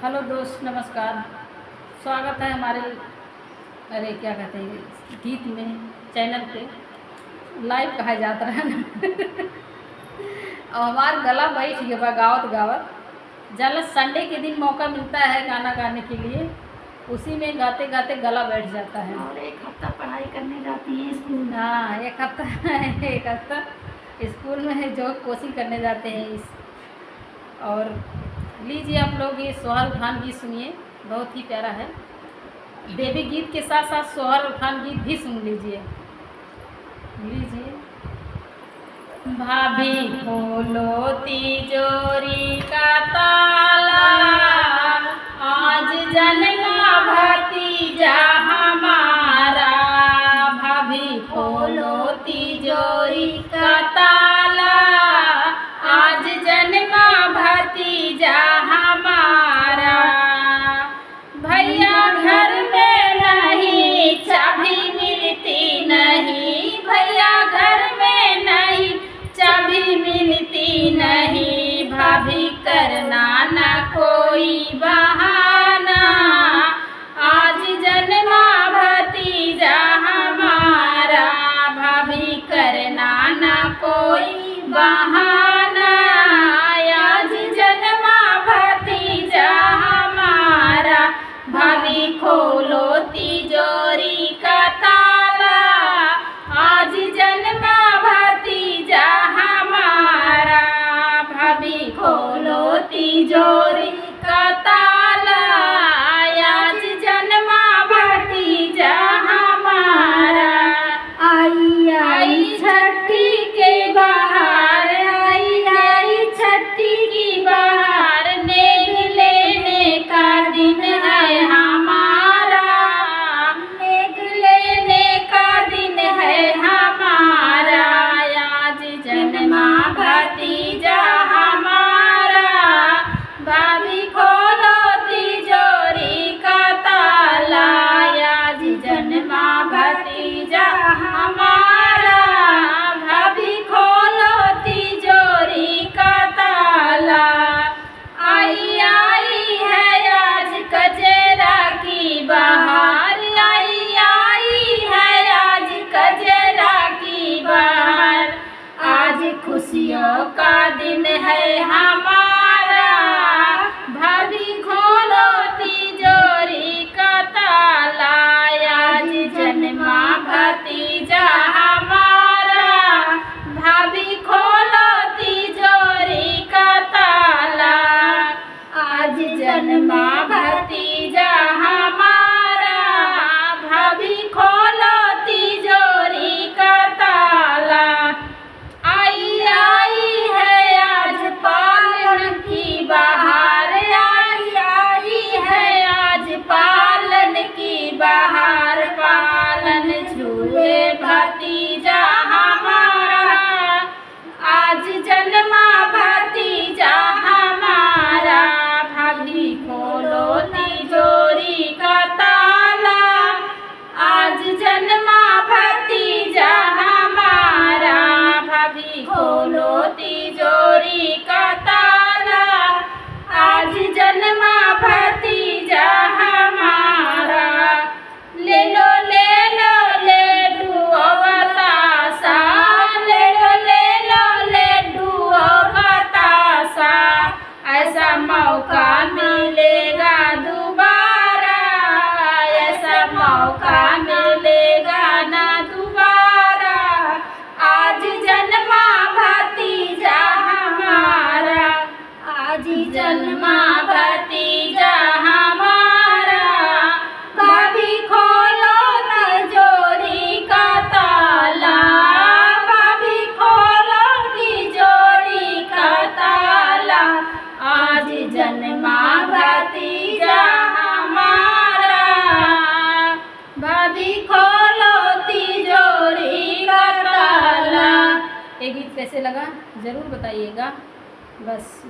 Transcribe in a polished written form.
Hello दोस्त, नमस्कार। स्वागत है हमारे अरे क्या कहते हैं गीत में चैनल पे लाइव कहा जाता है ना। और हमारा गला बैठ गया गावत गावत जल संडे के दिन मौका मिलता है गाना गाने के लिए, उसी में गाते गाते गला बैठ जाता है। और एक हफ्ता पढ़ाई करने जाती है स्कूल में। हाँ, एक हफ्ता स्कूल में है जो कोचिंग करने जाते हैं और लीजिए आप लोग ये सोहर उठान गीत सुनिए, बहुत ही प्यारा है। देवी गीत के साथ साथ सोहर उठान गीत भी सुन लीजिए। भाभी खोलो तिजोरी का ताला, आज जन्मा भतीजा हमारा। भाभी खोलो तिजोरी का ताला, आज जन्मा भतीजा हमारा। भैया घर में नहीं, चाबी मिलती नहीं। भैया घर में नहीं, चाबी मिलती नहीं। भाभी करना न कोई बहाना, आज जन्मा भतीजा हमारा। भाभी करना न कोई बहाना, आज जन्मा भतीजा हमारा। भाभी खोलो तिजोरी का ताला, आज जन्मा भतीजा हमारा। भाभी खोलो तिजोरी का ताला, आज जन्मा भतीजा हमारा। आई आई छठी के बहार, आई आई छठी की बहार। नेग लेने का दिन है हमारा, नेग लेने का दिन है हमारा। आज जन्मा भतीजा हमारा। भाभी खोलो तिजोरी का ताला, आज जन्मा भतीजा हमारा। भाभी खोलो तिजोरी का ताला। आई आई है आज कजरा की बहार, आई है आज कजरा की बहार। आज खुशियों का दिन है हमारा। भाभी खोलो तिजोरी का ताला, आज जन्मा भतीजा हमारा। भाभी खोलो तिजोरी का ताला, आज जन्मा भतीजा हमारा। भाभी खोलो तिजोरी का ताला। आई है आज पालन की बहार, आई है आज पालन की बहार। पालन झूले भतीजा हमारा, आज जन्मा भतीजा हमारा। भाभी खोलो तिजोरी का ताला, आज जन्मा भतीजा हमारा। भाभी खोलो तिजोरी का ताला, आज जन्मा भतीजा हमारा। ले लो लड्डू और बतासा, ले लो लड्डू और बतासा। ऐसा मौका मिलेगा दोबारा, ऐसा मौका मिलेगा ना दोबारा। आज जन्मा भतीजा हमारा, आज जन्मा भतीजा हमारा। भाभी खोलो तिजोरी का ताला, भाभी खोलो तिजोरी का ताला। आज जन्मा भतीजा हमारा। भाभी खोलो तिजोरी का ताला। ये गीत कैसे लगा ज़रूर बताइएगा। बस।